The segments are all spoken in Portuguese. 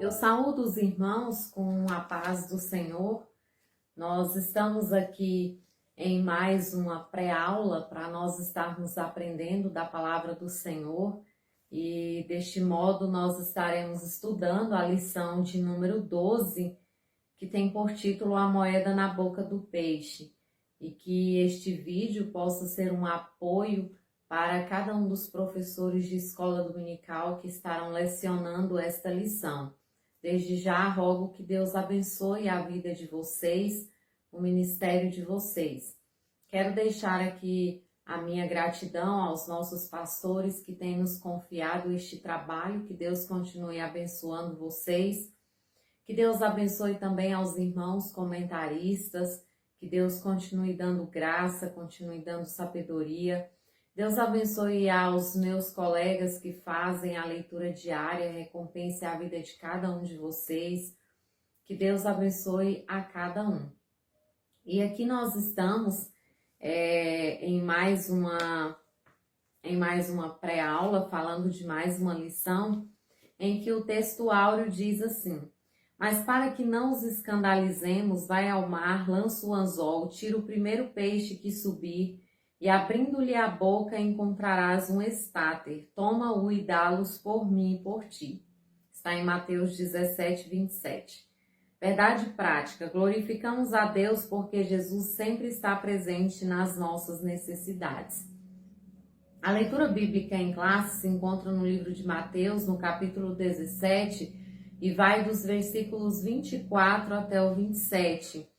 Eu saúdo os irmãos com a paz do Senhor. Nós estamos aqui em mais uma pré-aula para nós estarmos aprendendo da palavra do Senhor e deste modo nós estaremos estudando a lição de número 12, que tem por título A Moeda na Boca do Peixe, e que este vídeo possa ser um apoio para cada um dos professores de escola dominical que estarão lecionando esta lição. Desde já rogo que Deus abençoe a vida de vocês, o ministério de vocês. Quero deixar aqui a minha gratidão aos nossos pastores que têm nos confiado este trabalho, que Deus continue abençoando vocês, que Deus abençoe também aos irmãos comentaristas, que Deus continue dando graça, continue dando sabedoria. Deus abençoe aos meus colegas que fazem a leitura diária, recompense a vida de cada um de vocês, que Deus abençoe a cada um. E aqui nós estamos em mais uma pré-aula, falando de mais uma lição, em que o texto áureo diz assim: mas para que não os escandalizemos, vai ao mar, lança o anzol, tira o primeiro peixe que subir, e abrindo-lhe a boca encontrarás um estáter, toma-o e dá-los por mim e por ti. Está em Mateus 17, 27. Verdade prática, glorificamos a Deus porque Jesus sempre está presente nas nossas necessidades. A leitura bíblica em classe se encontra no livro de Mateus, no capítulo 17, e vai dos versículos 24 até o 27,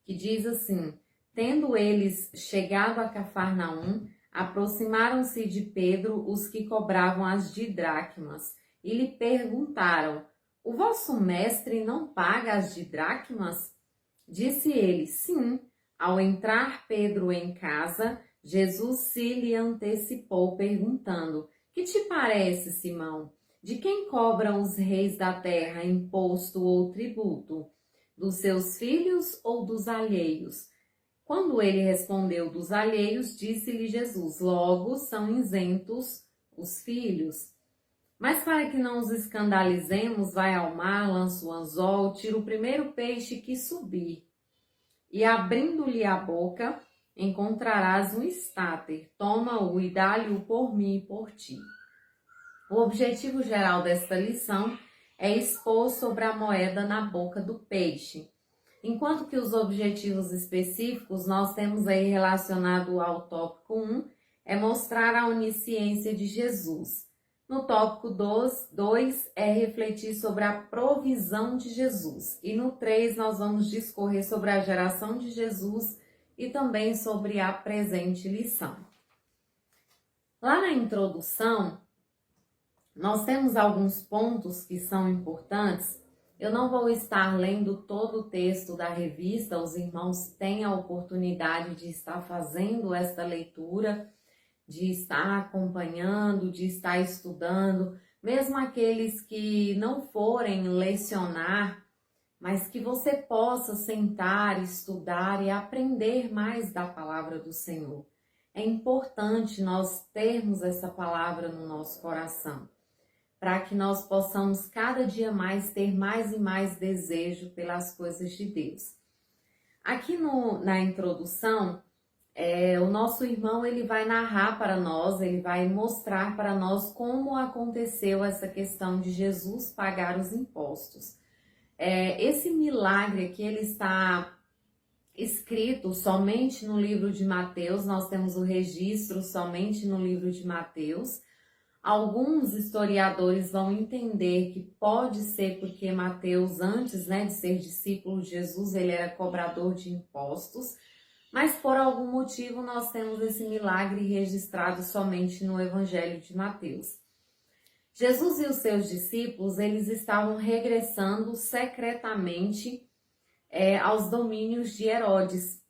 que diz assim: tendo eles chegado a Cafarnaum, aproximaram-se de Pedro os que cobravam as didracmas, e lhe perguntaram: o vosso mestre não paga as didracmas? Disse ele: sim. Ao entrar Pedro em casa, Jesus se lhe antecipou, perguntando: que te parece, Simão? De quem cobram os reis da terra imposto ou tributo? Dos seus filhos ou dos alheios? Quando ele respondeu dos alheios, disse-lhe Jesus: logo são isentos os filhos. Mas para que não os escandalizemos, vai ao mar, lança o anzol, tira o primeiro peixe que subir, e abrindo-lhe a boca, encontrarás um estáter, toma-o e dá-lhe-o por mim e por ti. O objetivo geral desta lição é expor sobre a moeda na boca do peixe, enquanto que os objetivos específicos nós temos aí relacionado ao tópico 1, é mostrar a onisciência de Jesus. No tópico 2 é refletir sobre a provisão de Jesus. E no 3 nós vamos discorrer sobre a geração de Jesus e também sobre a presente lição. Lá na introdução, nós temos alguns pontos que são importantes. Eu não vou estar lendo todo o texto da revista, os irmãos têm a oportunidade de estar fazendo esta leitura, de estar acompanhando, de estar estudando, mesmo aqueles que não forem lecionar, mas que você possa sentar, estudar e aprender mais da palavra do Senhor. É importante nós termos essa palavra no nosso coração, para que nós possamos cada dia mais ter mais e mais desejo pelas coisas de Deus. Aqui na introdução, o nosso irmão ele vai narrar para nós, ele vai mostrar para nós como aconteceu essa questão de Jesus pagar os impostos. Esse milagre aqui ele está escrito somente no livro de Mateus, nós temos o registro somente no livro de Mateus. Alguns historiadores vão entender que pode ser porque Mateus, antes de ser discípulo de Jesus, ele era cobrador de impostos, mas por algum motivo nós temos esse milagre registrado somente no Evangelho de Mateus. Jesus e os seus discípulos, eles estavam regressando secretamente aos domínios de Herodes.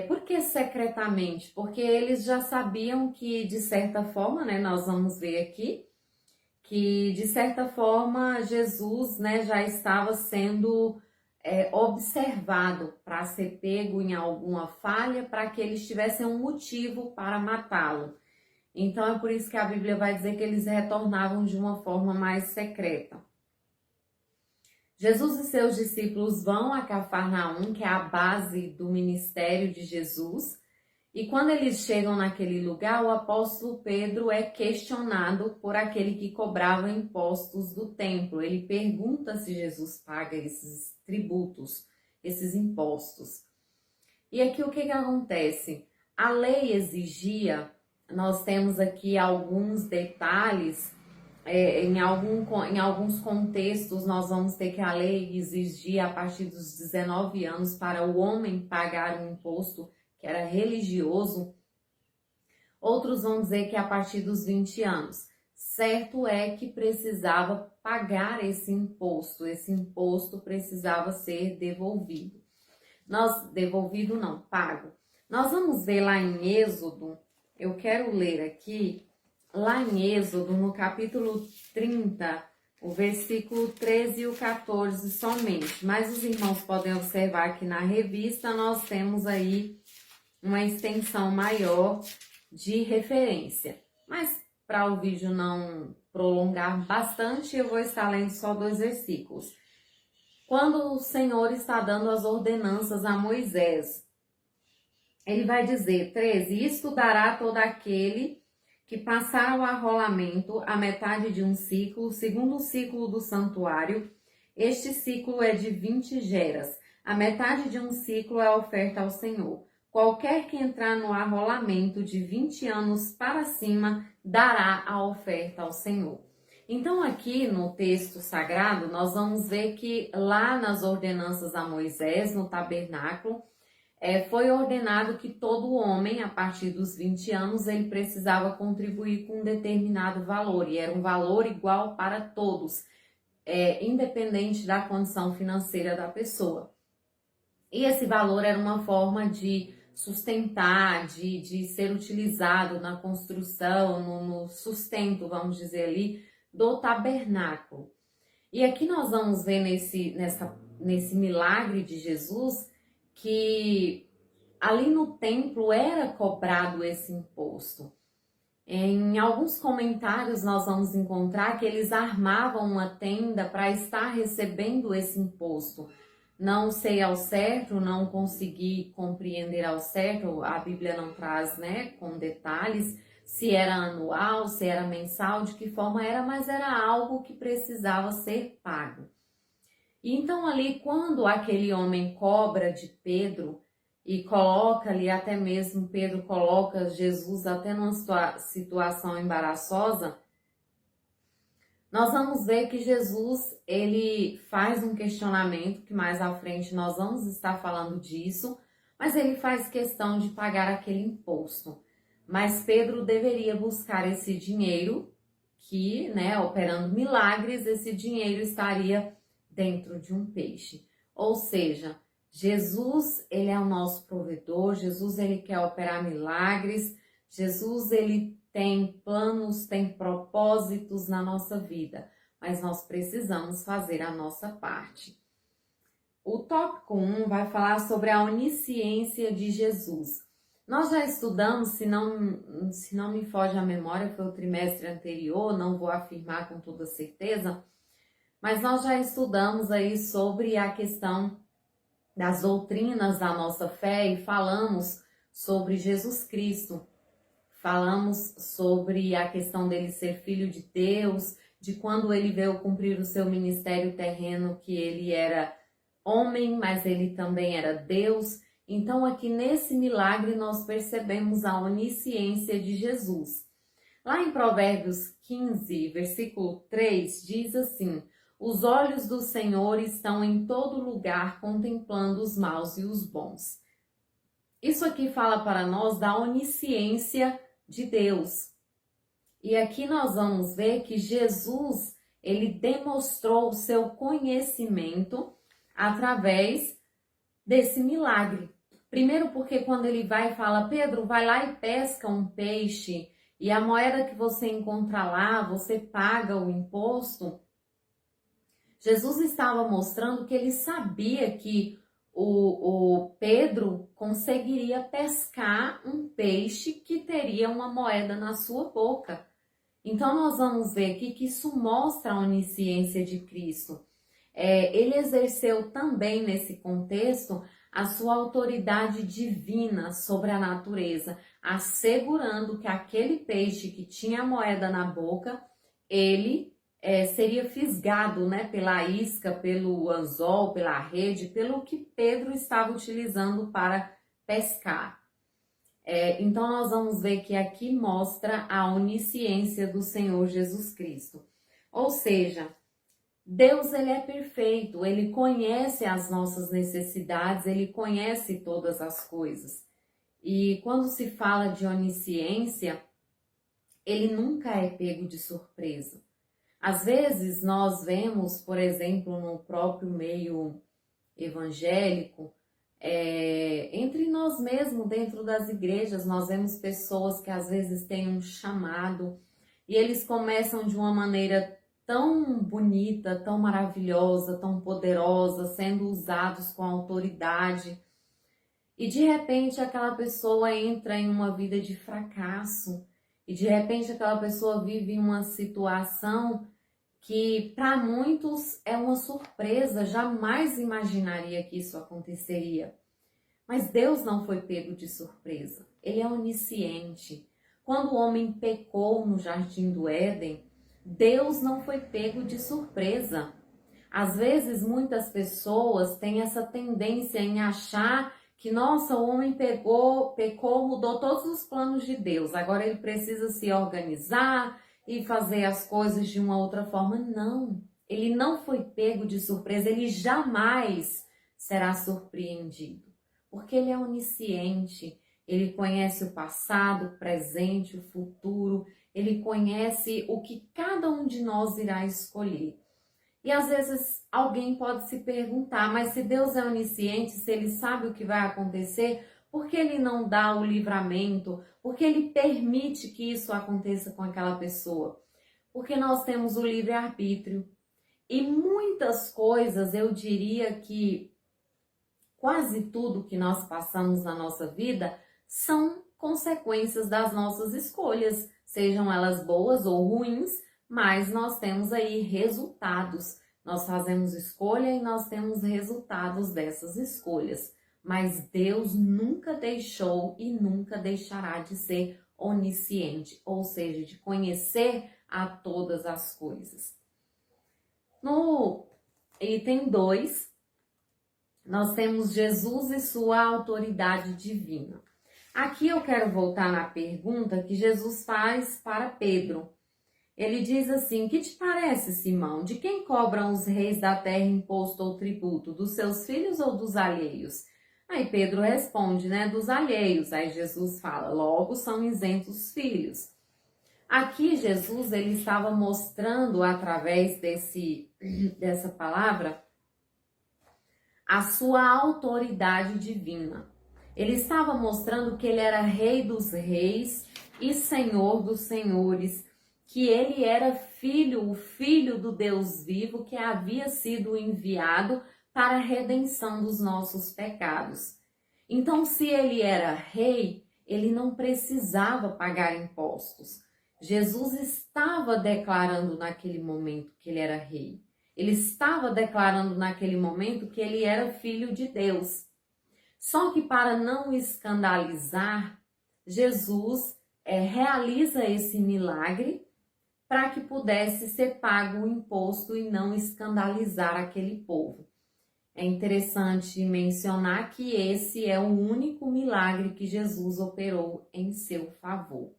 Por que secretamente? Porque eles já sabiam que, de certa forma, nós vamos ver aqui, que de certa forma Jesus já estava sendo observado para ser pego em alguma falha, para que eles tivessem um motivo para matá-lo. Então é por isso que a Bíblia vai dizer que eles retornavam de uma forma mais secreta. Jesus e seus discípulos vão a Cafarnaum, que é a base do ministério de Jesus. E quando eles chegam naquele lugar, o apóstolo Pedro é questionado por aquele que cobrava impostos do templo. Ele pergunta se Jesus paga esses tributos, esses impostos. E aqui o que acontece? A lei exigia, nós temos aqui alguns detalhes, em alguns contextos nós vamos ter que a lei exigia a partir dos 19 anos para o homem pagar um imposto que era religioso. Outros vão dizer que a partir dos 20 anos. Certo é que precisava pagar esse imposto precisava ser devolvido. Pago. Nós vamos ver lá em Êxodo, eu quero ler aqui, lá em Êxodo, no capítulo 30, o versículo 13 e o 14 somente. Mas os irmãos podem observar que na revista nós temos aí uma extensão maior de referência. Mas para o vídeo não prolongar bastante, eu vou estar lendo só 2 versículos. Quando o Senhor está dando as ordenanças a Moisés, ele vai dizer, 13, isto dará todo aquele que passar o arrolamento a metade de um ciclo, segundo o ciclo do santuário. Este ciclo é de 20 geras. A metade de um ciclo é a oferta ao Senhor. Qualquer que entrar no arrolamento de 20 anos para cima, dará a oferta ao Senhor. Então aqui no texto sagrado, nós vamos ver que lá nas ordenanças a Moisés, no tabernáculo, foi ordenado que todo homem, a partir dos 20 anos, ele precisava contribuir com um determinado valor, e era um valor igual para todos, independente da condição financeira da pessoa. E esse valor era uma forma de sustentar, de ser utilizado na construção, no sustento, vamos dizer ali, do tabernáculo. E aqui nós vamos ver nesse milagre de Jesus que ali no templo era cobrado esse imposto. Em alguns comentários nós vamos encontrar que eles armavam uma tenda para estar recebendo esse imposto. Não sei ao certo, não consegui compreender ao certo, a Bíblia não traz, com detalhes, se era anual, se era mensal, de que forma era, mas era algo que precisava ser pago. E então ali, quando aquele homem cobra de Pedro e coloca ali, até mesmo Pedro coloca Jesus até numa situação embaraçosa, nós vamos ver que Jesus, ele faz um questionamento, que mais à frente nós vamos estar falando disso, mas ele faz questão de pagar aquele imposto. Mas Pedro deveria buscar esse dinheiro, que, operando milagres, esse dinheiro estaria dentro de um peixe. Ou seja, Jesus, ele é o nosso provedor, Jesus, ele quer operar milagres, Jesus, ele tem planos, tem propósitos na nossa vida, mas nós precisamos fazer a nossa parte. O tópico 1 vai falar sobre a onisciência de Jesus. Nós já estudamos, se não me foge a memória, foi o trimestre anterior, não vou afirmar com toda certeza, mas nós já estudamos aí sobre a questão das doutrinas da nossa fé e falamos sobre Jesus Cristo. Falamos sobre a questão dele ser filho de Deus, de quando ele veio cumprir o seu ministério terreno, que ele era homem, mas ele também era Deus. Então aqui nesse milagre nós percebemos a onisciência de Jesus. Lá em Provérbios 15, versículo 3, diz assim: os olhos do Senhor estão em todo lugar, contemplando os maus e os bons. Isso aqui fala para nós da onisciência de Deus. E aqui nós vamos ver que Jesus, ele demonstrou o seu conhecimento através desse milagre. Primeiro porque quando ele vai e fala, Pedro, vai lá e pesca um peixe, e a moeda que você encontra lá, você paga o imposto. Jesus estava mostrando que ele sabia que o Pedro conseguiria pescar um peixe que teria uma moeda na sua boca. Então nós vamos ver aqui que isso mostra a onisciência de Cristo. ele exerceu também nesse contexto a sua autoridade divina sobre a natureza, assegurando que aquele peixe que tinha a moeda na boca, ele seria fisgado, né, pela isca, pelo anzol, pela rede, pelo que Pedro estava utilizando para pescar. Então nós vamos ver que aqui mostra a onisciência do Senhor Jesus Cristo. Ou seja, Deus, ele é perfeito, ele conhece as nossas necessidades, ele conhece todas as coisas. E quando se fala de onisciência, ele nunca é pego de surpresa. Às vezes nós vemos, por exemplo, no próprio meio evangélico, entre nós mesmos, dentro das igrejas, nós vemos pessoas que às vezes têm um chamado e eles começam de uma maneira tão bonita, tão maravilhosa, tão poderosa, sendo usados com autoridade. E de repente aquela pessoa entra em uma vida de fracasso. E de repente aquela pessoa vive uma situação que para muitos é uma surpresa, jamais imaginaria que isso aconteceria. Mas Deus não foi pego de surpresa, ele é onisciente. Quando o homem pecou no jardim do Éden, Deus não foi pego de surpresa. Às vezes muitas pessoas têm essa tendência em achar que, nossa, o homem pecou, mudou todos os planos de Deus, agora ele precisa se organizar e fazer as coisas de uma outra forma. Não, ele não foi pego de surpresa, ele jamais será surpreendido, porque ele é onisciente, ele conhece o passado, o presente, o futuro, ele conhece o que cada um de nós irá escolher. E às vezes alguém pode se perguntar, mas se Deus é onisciente, se ele sabe o que vai acontecer, por que ele não dá o livramento? Por que ele permite que isso aconteça com aquela pessoa? Porque nós temos o livre-arbítrio. E muitas coisas, eu diria que quase tudo que nós passamos na nossa vida são consequências das nossas escolhas, sejam elas boas ou ruins, mas nós temos aí resultados. Nós fazemos escolha e nós temos resultados dessas escolhas. Mas Deus nunca deixou e nunca deixará de ser onisciente, ou seja, de conhecer a todas as coisas. No item 2, nós temos Jesus e sua autoridade divina. Aqui eu quero voltar na pergunta que Jesus faz para Pedro. Ele diz assim: que te parece, Simão? De quem cobram os reis da terra imposto ou tributo? Dos seus filhos ou dos alheios? Aí Pedro responde, né? Dos alheios. Aí Jesus fala: logo são isentos os filhos. Aqui Jesus, ele estava mostrando através dessa palavra a sua autoridade divina. Ele estava mostrando que ele era rei dos reis e senhor dos senhores, que ele era o filho do Deus vivo que havia sido enviado para a redenção dos nossos pecados. Então, se ele era rei, ele não precisava pagar impostos. Jesus estava declarando naquele momento que ele era rei. Ele estava declarando naquele momento que ele era filho de Deus. Só que para não escandalizar, Jesus realiza esse milagre para que pudesse ser pago o imposto e não escandalizar aquele povo. É interessante mencionar que esse é o único milagre que Jesus operou em seu favor,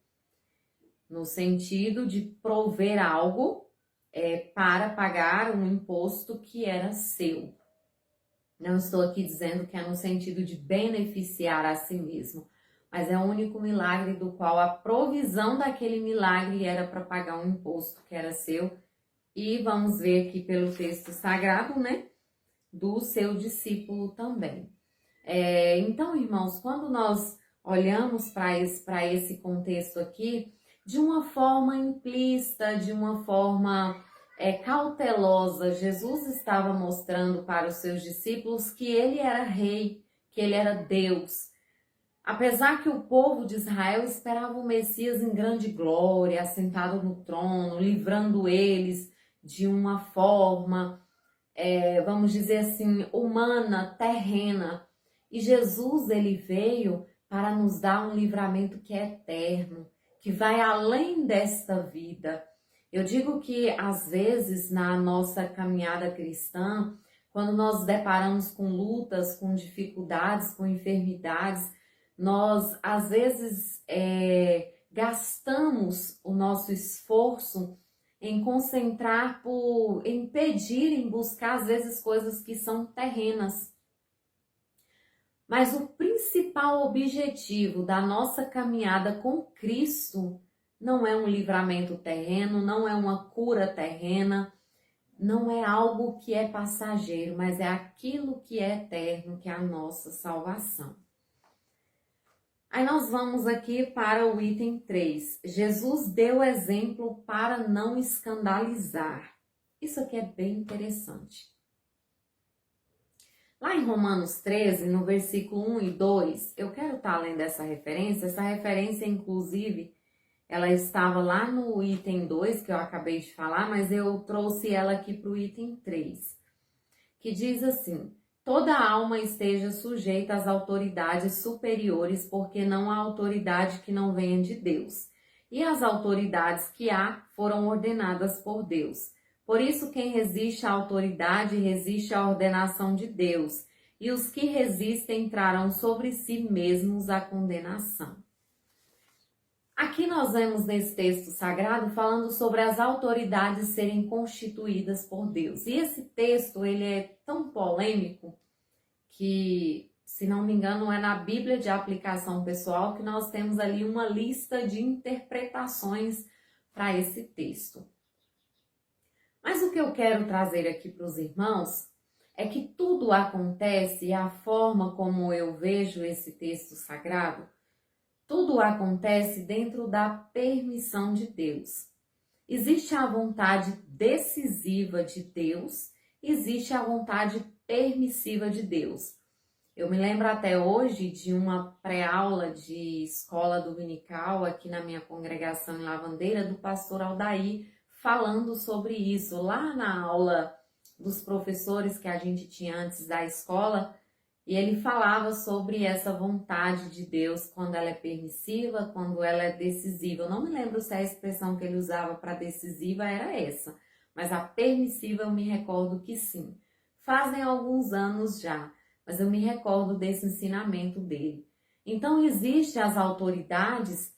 no sentido de prover algo para pagar um imposto que era seu. Não estou aqui dizendo que é no sentido de beneficiar a si mesmo, mas é o único milagre do qual a provisão daquele milagre era para pagar um imposto que era seu. E vamos ver aqui pelo texto sagrado, né? Do seu discípulo também. Então, irmãos, quando nós olhamos para esse contexto aqui, de uma forma implícita, de uma forma cautelosa, Jesus estava mostrando para os seus discípulos que ele era rei, que ele era Deus. Apesar que o povo de Israel esperava o Messias em grande glória, assentado no trono, livrando eles de uma forma vamos dizer assim, humana, terrena. E Jesus, ele veio para nos dar um livramento que é eterno, que vai além desta vida. Eu digo que, às vezes, na nossa caminhada cristã, quando nós deparamos com lutas, com dificuldades, com enfermidades, nós, às vezes, gastamos o nosso esforço em concentrar em pedir, em buscar, às vezes, coisas que são terrenas. Mas o principal objetivo da nossa caminhada com Cristo não é um livramento terreno, não é uma cura terrena, não é algo que é passageiro, mas é aquilo que é eterno, que é a nossa salvação. Aí nós vamos aqui para o item 3. Jesus deu exemplo para não escandalizar. Isso aqui é bem interessante. Lá em Romanos 13, no versículo 1 e 2, eu quero estar além dessa referência. Essa referência, inclusive, ela estava lá no item 2, que eu acabei de falar, mas eu trouxe ela aqui para o item 3, que diz assim: toda alma esteja sujeita às autoridades superiores, porque não há autoridade que não venha de Deus. E as autoridades que há foram ordenadas por Deus. Por isso, quem resiste à autoridade resiste à ordenação de Deus, e os que resistem trarão sobre si mesmos a condenação. Aqui nós vemos nesse texto sagrado falando sobre as autoridades serem constituídas por Deus. E esse texto, ele é tão polêmico que, se não me engano, é na Bíblia de Aplicação Pessoal que nós temos ali uma lista de interpretações para esse texto. Mas o que eu quero trazer aqui para os irmãos é que tudo acontece, e a forma como eu vejo esse texto sagrado, tudo acontece dentro da permissão de Deus. Existe a vontade decisiva de Deus, existe a vontade permissiva de Deus. Eu me lembro até hoje de uma pré-aula de escola dominical aqui na minha congregação em Lavandeira, do pastor Aldair, falando sobre isso. Lá na aula dos professores que a gente tinha antes da escola, e ele falava sobre essa vontade de Deus, quando ela é permissiva, quando ela é decisiva. Eu não me lembro se a expressão que ele usava para decisiva era essa, mas a permissiva eu me recordo que sim. Fazem alguns anos já, mas eu me recordo desse ensinamento dele. Então, existem as autoridades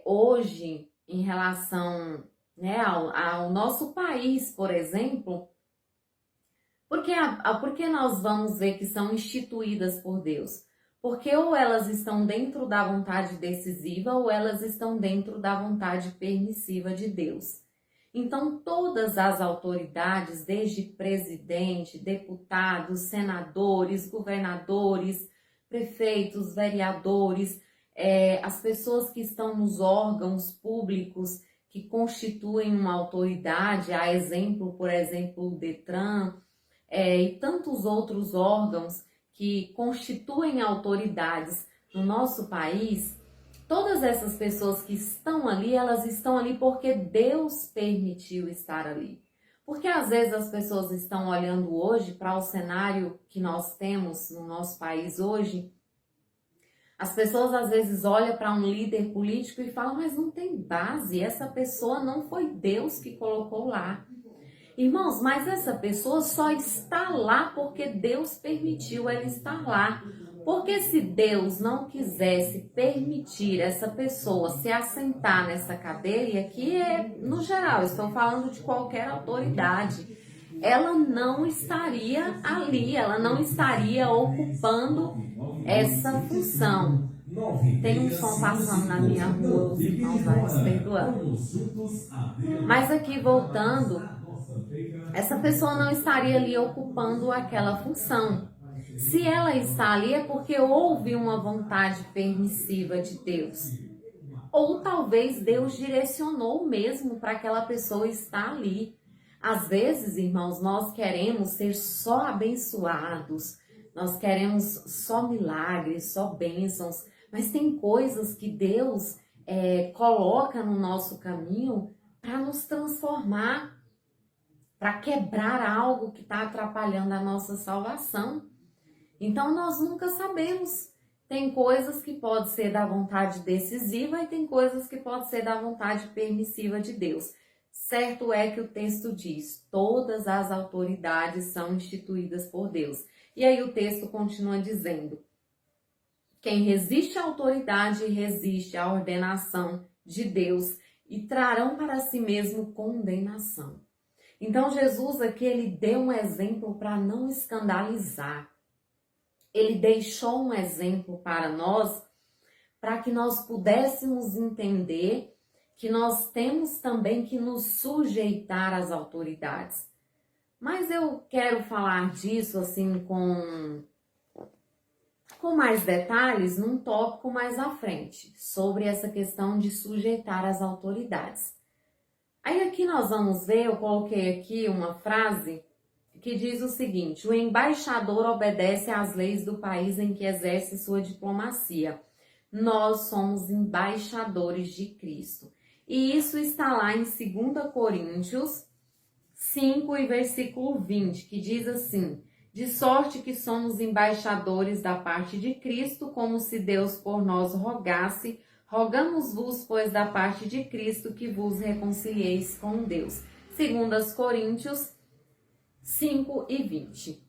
hoje em relação, né, ao nosso país, por exemplo. Porque nós vamos ver que são instituídas por Deus? Porque ou elas estão dentro da vontade decisiva ou elas estão dentro da vontade permissiva de Deus. Então, todas as autoridades, desde presidente, deputados, senadores, governadores, prefeitos, vereadores, as pessoas que estão nos órgãos públicos que constituem uma autoridade, a exemplo, por exemplo, o Detran, e tantos outros órgãos que constituem autoridades no nosso país, todas essas pessoas que estão ali, elas estão ali porque Deus permitiu estar ali. Porque às vezes as pessoas estão olhando hoje para o cenário que nós temos no nosso país hoje, as pessoas às vezes olham para um líder político e falam, mas não tem base, essa pessoa não foi Deus que colocou lá. Irmãos, mas essa pessoa só está lá porque Deus permitiu ela estar lá. Porque se Deus não quisesse permitir essa pessoa se assentar nessa cadeira, e aqui no geral, estou falando de qualquer autoridade, ela não estaria ali, ela não estaria ocupando essa função. Tem um som passando na minha rua, os irmãos vão se perdoando. Mas aqui voltando, essa pessoa não estaria ali ocupando aquela função. Se ela está ali é porque houve uma vontade permissiva de Deus. Ou talvez Deus direcionou mesmo para aquela pessoa estar ali. Às vezes, irmãos, nós queremos ser só abençoados, nós queremos só milagres, só bênçãos, mas tem coisas que Deus coloca no nosso caminho para nos transformar. para quebrar algo que está atrapalhando a nossa salvação. Então nós nunca sabemos. Tem coisas que podem ser da vontade decisiva e tem coisas que podem ser da vontade permissiva de Deus. Certo é que o texto diz: todas as autoridades são instituídas por Deus. E aí o texto continua dizendo: quem resiste à autoridade resiste à ordenação de Deus e trarão para si mesmo condenação. Então Jesus aqui, ele deu um exemplo para não escandalizar. Ele deixou um exemplo para nós, para que nós pudéssemos entender que nós temos também que nos sujeitar às autoridades. Mas eu quero falar disso assim com mais detalhes num tópico mais à frente, sobre essa questão de sujeitar às autoridades. Aí aqui nós vamos ver, eu coloquei aqui uma frase que diz o seguinte: o embaixador obedece às leis do país em que exerce sua diplomacia. Nós somos embaixadores de Cristo. E isso está lá em 2 Coríntios 5 e versículo 20, que diz assim: de sorte que somos embaixadores da parte de Cristo, como se Deus por nós rogasse. Rogamos-vos, pois, da parte de Cristo, que vos reconcilieis com Deus. 2 Coríntios 5 e 20.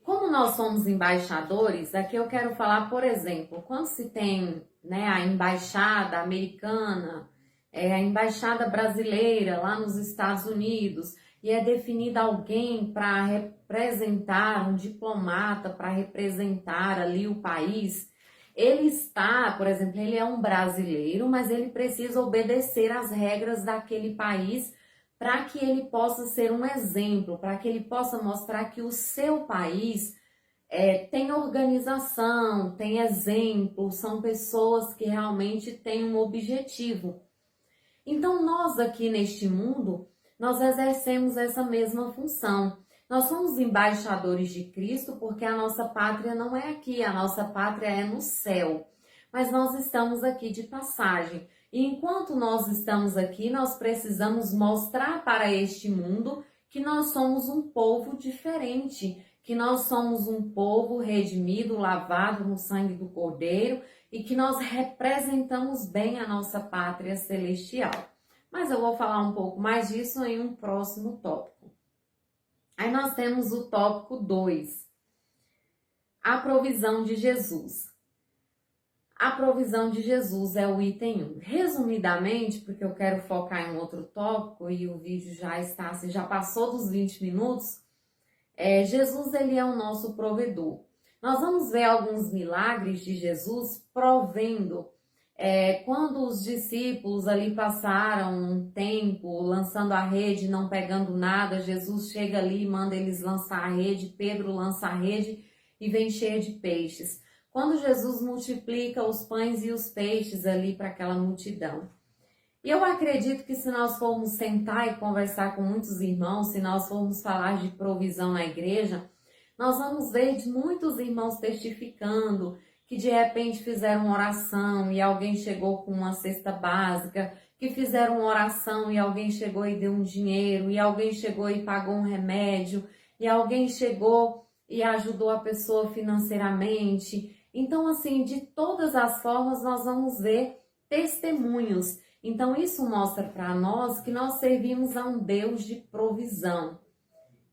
Como nós somos embaixadores, aqui eu quero falar, por exemplo, quando se tem, né, a embaixada americana, a embaixada brasileira lá nos Estados Unidos, e é definida alguém para representar, um diplomata para representar ali o país, ele está, por exemplo, ele é um brasileiro, mas ele precisa obedecer às regras daquele país para que ele possa ser um exemplo, para que ele possa mostrar que o seu país tem organização, tem exemplo, são pessoas que realmente têm um objetivo. Então nós aqui neste mundo, nós exercemos essa mesma função. Nós somos embaixadores de Cristo porque a nossa pátria não é aqui, a nossa pátria é no céu. Mas nós estamos aqui de passagem. E enquanto nós estamos aqui, nós precisamos mostrar para este mundo que nós somos um povo diferente, que nós somos um povo redimido, lavado no sangue do Cordeiro e que nós representamos bem a nossa pátria celestial. Mas eu vou falar um pouco mais disso em um próximo tópico. Aí nós temos o tópico 2, a provisão de Jesus. A provisão de Jesus é o item 1. Resumidamente, porque eu quero focar em outro tópico e o vídeo já passou dos 20 minutos, Jesus ele é o nosso provedor. Nós vamos ver alguns milagres de Jesus provendo. Quando os discípulos ali passaram um tempo lançando a rede, não pegando nada, Jesus chega ali e manda eles lançar a rede, Pedro lança a rede e vem cheia de peixes. Quando Jesus multiplica os pães e os peixes ali para aquela multidão. E eu acredito que se nós formos sentar e conversar com muitos irmãos, se nós formos falar de provisão na igreja, nós vamos ver de muitos irmãos testificando que de repente fizeram uma oração e alguém chegou com uma cesta básica, que fizeram uma oração e alguém chegou e deu um dinheiro, e alguém chegou e pagou um remédio, e alguém chegou e ajudou a pessoa financeiramente. Então, assim, de todas as formas, nós vamos ver testemunhos. Então, isso mostra para nós que nós servimos a um Deus de provisão,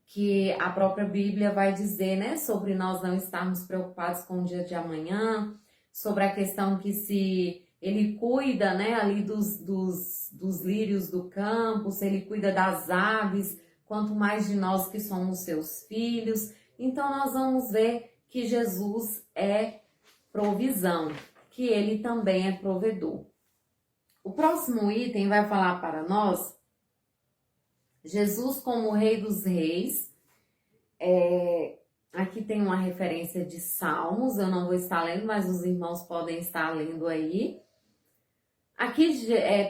que a própria Bíblia vai dizer, né, sobre nós não estarmos preocupados com o dia de amanhã, sobre a questão que se ele cuida, né, ali dos lírios do campo, se ele cuida das aves, quanto mais de nós que somos seus filhos. Então, nós vamos ver que Jesus é provisão, que ele também é provedor. O próximo item vai falar para nós Jesus como Rei dos Reis. Aqui tem uma referência de Salmos, eu não vou estar lendo, mas os irmãos podem estar lendo aí. Aqui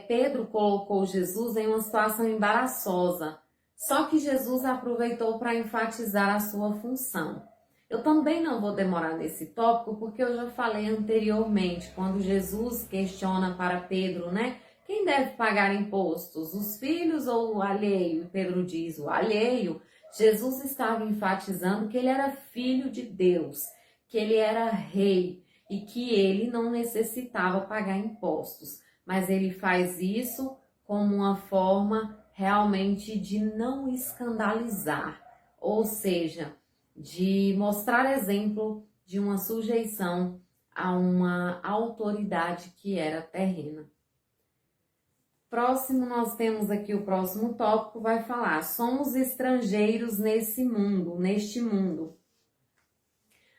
Pedro colocou Jesus em uma situação embaraçosa, só que Jesus aproveitou para enfatizar a sua função. Eu também não vou demorar nesse tópico, porque eu já falei anteriormente, quando Jesus questiona para Pedro, né? Quem deve pagar impostos? Os filhos ou o alheio? E Pedro diz, o alheio. Jesus estava enfatizando que ele era filho de Deus, que ele era rei e que ele não necessitava pagar impostos. Mas ele faz isso como uma forma realmente de não escandalizar, ou seja, de mostrar exemplo de uma sujeição a uma autoridade que era terrena. Próximo, nós temos aqui o próximo tópico, vai falar, somos estrangeiros neste mundo.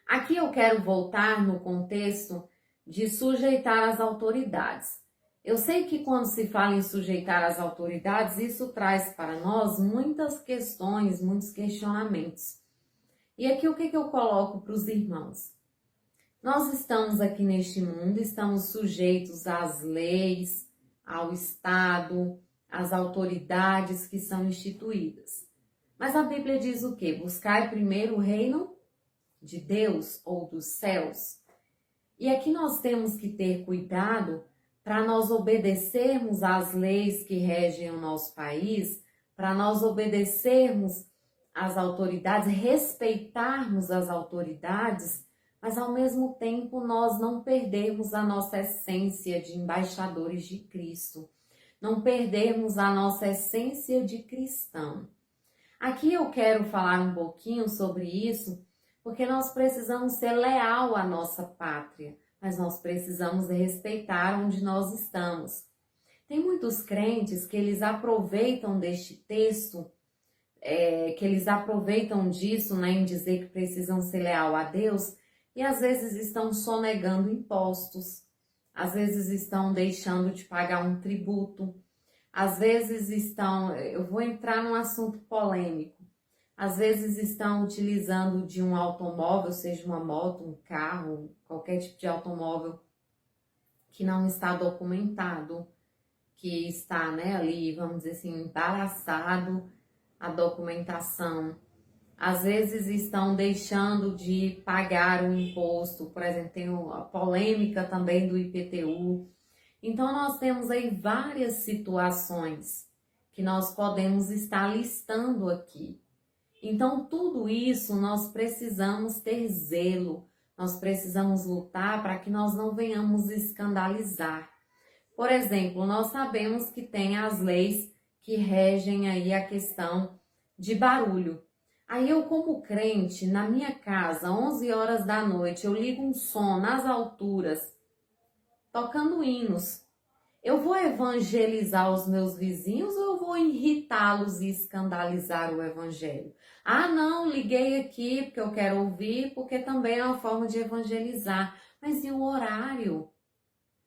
Aqui eu quero voltar no contexto de sujeitar as autoridades. Eu sei que quando se fala em sujeitar as autoridades, isso traz para nós muitas questões, muitos questionamentos. E aqui o que eu coloco para os irmãos? Nós estamos aqui neste mundo, estamos sujeitos às leis, ao Estado, às autoridades que são instituídas. Mas a Bíblia diz o quê? Buscai primeiro o reino de Deus ou dos céus. E aqui nós temos que ter cuidado para nós obedecermos às leis que regem o nosso país, para nós obedecermos às autoridades, respeitarmos as autoridades, mas ao mesmo tempo nós não perdermos a nossa essência de embaixadores de Cristo, não perdermos a nossa essência de cristão. Aqui eu quero falar um pouquinho sobre isso, porque nós precisamos ser leal à nossa pátria, mas nós precisamos respeitar onde nós estamos. Tem muitos crentes que eles aproveitam deste texto, que eles aproveitam disso, né, em dizer que precisam ser leal a Deus, e às vezes estão sonegando impostos, às vezes estão deixando de pagar um tributo, às vezes estão, eu vou entrar num assunto polêmico, às vezes estão utilizando de um automóvel, seja uma moto, um carro, qualquer tipo de automóvel que não está documentado, que está, né, ali, vamos dizer assim, embaraçado a documentação. Às vezes estão deixando de pagar o imposto, por exemplo, tem a polêmica também do IPTU. Então, nós temos aí várias situações que nós podemos estar listando aqui. Então, tudo isso nós precisamos ter zelo, nós precisamos lutar para que nós não venhamos escandalizar. Por exemplo, nós sabemos que tem as leis que regem aí a questão de barulho. Aí eu, como crente, na minha casa, 11 horas da noite, eu ligo um som nas alturas, tocando hinos. Eu vou evangelizar os meus vizinhos ou eu vou irritá-los e escandalizar o evangelho? Ah, não, liguei aqui porque eu quero ouvir, porque também é uma forma de evangelizar. Mas e o horário?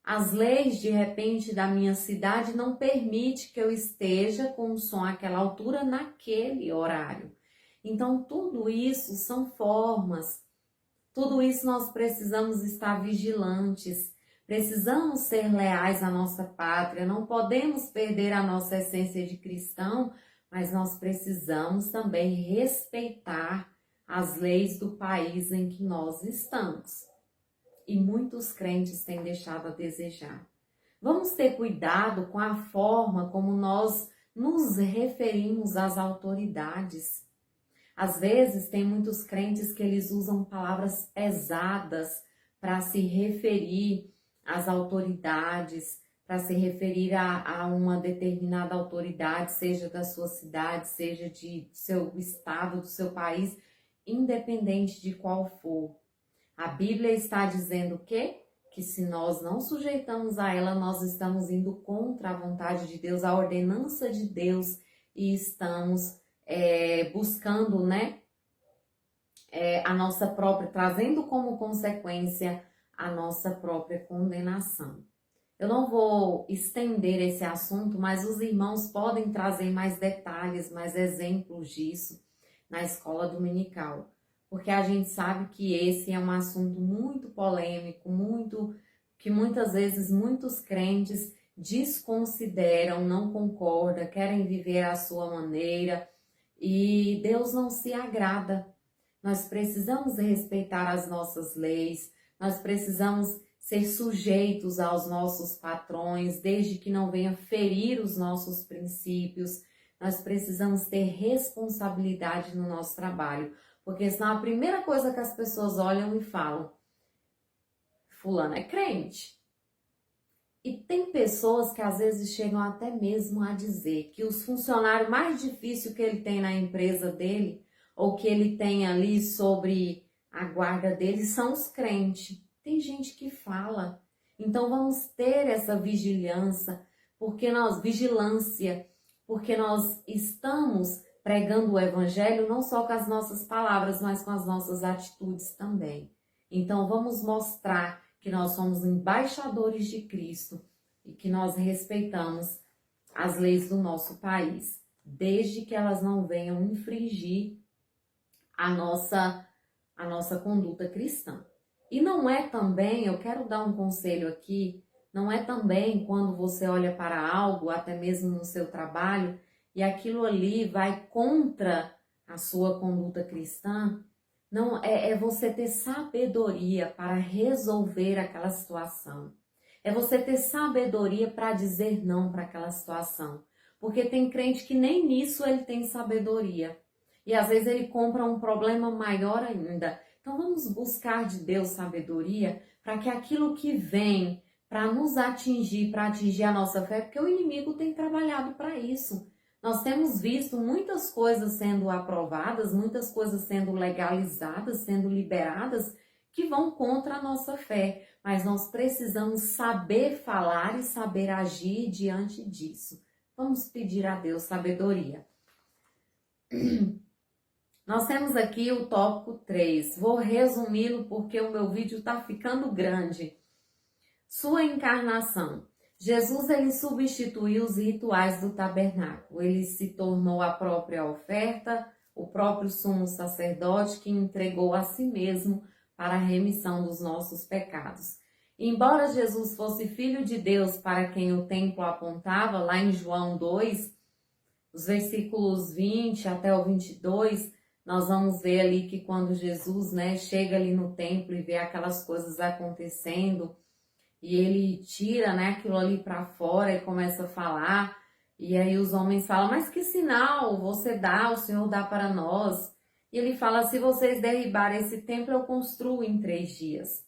As leis, de repente, da minha cidade não permitem que eu esteja com o som àquela altura naquele horário. Então, tudo isso são formas, tudo isso nós precisamos estar vigilantes, precisamos ser leais à nossa pátria, não podemos perder a nossa essência de cristão, mas nós precisamos também respeitar as leis do país em que nós estamos. E muitos crentes têm deixado a desejar. Vamos ter cuidado com a forma como nós nos referimos às autoridades. Às vezes, tem muitos crentes que eles usam palavras pesadas para se referir às autoridades, para se referir a uma determinada autoridade, seja da sua cidade, seja do seu estado, do seu país, independente de qual for. A Bíblia está dizendo o quê? Que se nós não sujeitamos a ela, nós estamos indo contra a vontade de Deus, a ordenança de Deus, e estamos buscando, né, a nossa própria, trazendo como consequência a nossa própria condenação. Eu não vou estender esse assunto, mas os irmãos podem trazer mais detalhes, mais exemplos disso na escola dominical, porque a gente sabe que esse é um assunto muito polêmico, que muitas vezes muitos crentes desconsideram, não concordam, querem viver à sua maneira, e Deus não se agrada. Nós precisamos respeitar as nossas leis, nós precisamos ser sujeitos aos nossos patrões, desde que não venha ferir os nossos princípios. Nós precisamos ter responsabilidade no nosso trabalho, porque senão a primeira coisa que as pessoas olham e falam, fulano é crente. E tem pessoas que às vezes chegam até mesmo a dizer que os funcionários mais difíceis que ele tem na empresa dele, ou que ele tem ali sobre a guarda dele, são os crentes. Tem gente que fala. Então vamos ter essa vigilância, porque nós estamos pregando o evangelho não só com as nossas palavras, mas com as nossas atitudes também. Então vamos mostrar que nós somos embaixadores de Cristo e que nós respeitamos as leis do nosso país, desde que elas não venham infringir a nossa conduta cristã. E não é também, eu quero dar um conselho aqui, não é também quando você olha para algo, até mesmo no seu trabalho, e aquilo ali vai contra a sua conduta cristã, não é você ter sabedoria para resolver aquela situação. É você ter sabedoria para dizer não para aquela situação. Porque tem crente que nem nisso ele tem sabedoria. E às vezes ele compra um problema maior ainda. Então vamos buscar de Deus sabedoria para que aquilo que vem para nos atingir, para atingir a nossa fé, porque o inimigo tem trabalhado para isso. Nós temos visto muitas coisas sendo aprovadas, muitas coisas sendo legalizadas, sendo liberadas, que vão contra a nossa fé. Mas nós precisamos saber falar e saber agir diante disso. Vamos pedir a Deus sabedoria. Nós temos aqui o tópico 3. Vou resumi-lo porque o meu vídeo está ficando grande. Sua encarnação. Jesus, ele substituiu os rituais do tabernáculo. Ele se tornou a própria oferta, o próprio sumo sacerdote que entregou a si mesmo para a remissão dos nossos pecados. Embora Jesus fosse filho de Deus para quem o templo apontava, lá em João 2, os versículos 20 até o 22, nós vamos ver ali que quando Jesus, chega ali no templo e vê aquelas coisas acontecendo, e ele tira, aquilo ali para fora e começa a falar. E aí os homens falam, mas que sinal você dá, o Senhor dá para nós? E ele fala, se vocês derribarem esse templo, eu construo em 3 dias.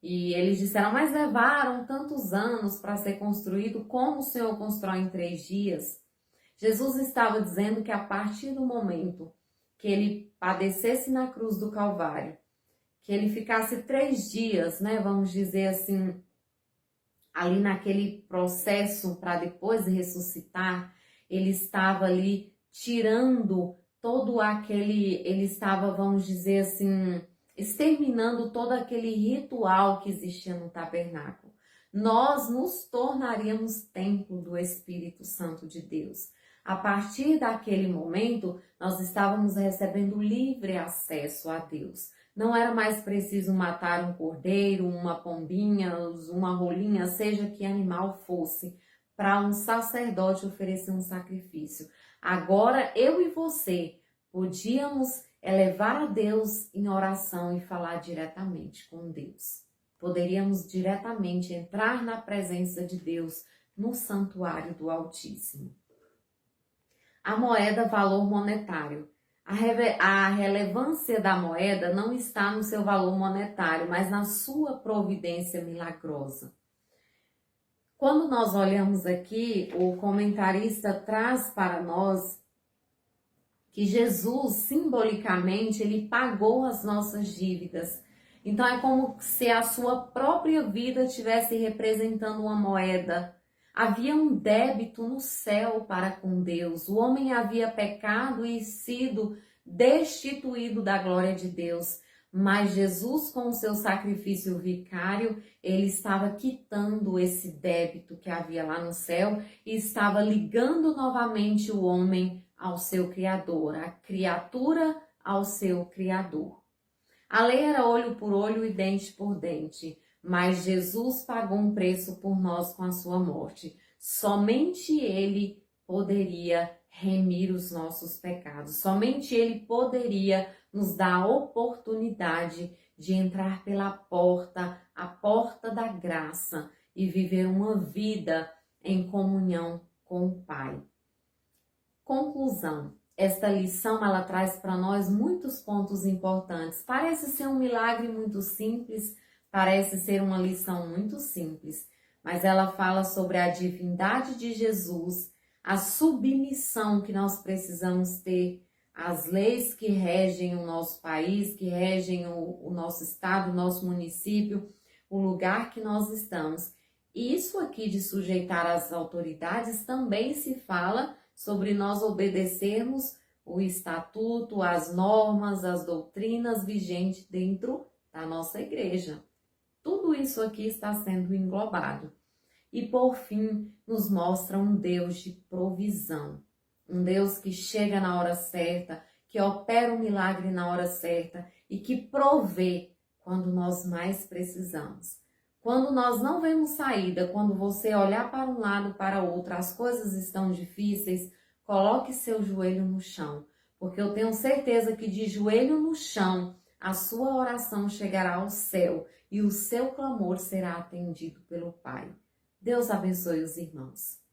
E eles disseram, mas levaram tantos anos para ser construído, como o Senhor constrói em 3 dias? Jesus estava dizendo que a partir do momento que ele padecesse na cruz do Calvário, que ele ficasse 3 dias, vamos dizer assim, ali naquele processo para depois ressuscitar, ele estava ali tirando todo aquele, ele estava, vamos dizer assim, exterminando todo aquele ritual que existia no tabernáculo. Nós nos tornaríamos templo do Espírito Santo de Deus. A partir daquele momento, nós estávamos recebendo livre acesso a Deus. Não era mais preciso matar um cordeiro, uma pombinha, uma rolinha, seja que animal fosse, para um sacerdote oferecer um sacrifício. Agora, eu e você podíamos elevar a Deus em oração e falar diretamente com Deus. Poderíamos diretamente entrar na presença de Deus no santuário do Altíssimo. A moeda, valor monetário. A relevância da moeda não está no seu valor monetário, mas na sua providência milagrosa. Quando nós olhamos aqui, o comentarista traz para nós que Jesus, simbolicamente, ele pagou as nossas dívidas. Então é como se a sua própria vida estivesse representando uma moeda. Havia um débito no céu para com Deus. O homem havia pecado e sido destituído da glória de Deus. Mas Jesus, com o seu sacrifício vicário, ele estava quitando esse débito que havia lá no céu e estava ligando novamente o homem ao seu Criador, a criatura ao seu Criador. A lei era olho por olho e dente por dente. Mas Jesus pagou um preço por nós com a sua morte. Somente ele poderia remir os nossos pecados. Somente Ele poderia nos dar a oportunidade de entrar pela porta, a porta da graça, e viver uma vida em comunhão com o Pai. Conclusão. Esta lição ela traz para nós muitos pontos importantes. Parece ser um milagre muito simples, parece ser uma lição muito simples, mas ela fala sobre a divindade de Jesus, a submissão que nós precisamos ter às leis que regem o nosso país, que regem o nosso estado, o nosso município, o lugar que nós estamos. E isso aqui de sujeitar às autoridades também se fala sobre nós obedecermos o estatuto, as normas, as doutrinas vigentes dentro da nossa igreja. Tudo isso aqui está sendo englobado. E por fim, nos mostra um Deus de provisão. Um Deus que chega na hora certa, que opera o milagre na hora certa e que provê quando nós mais precisamos. Quando nós não vemos saída, quando você olhar para um lado, para outro, as coisas estão difíceis, coloque seu joelho no chão, porque eu tenho certeza que de joelho no chão, a sua oração chegará ao céu e o seu clamor será atendido pelo Pai. Deus abençoe os irmãos.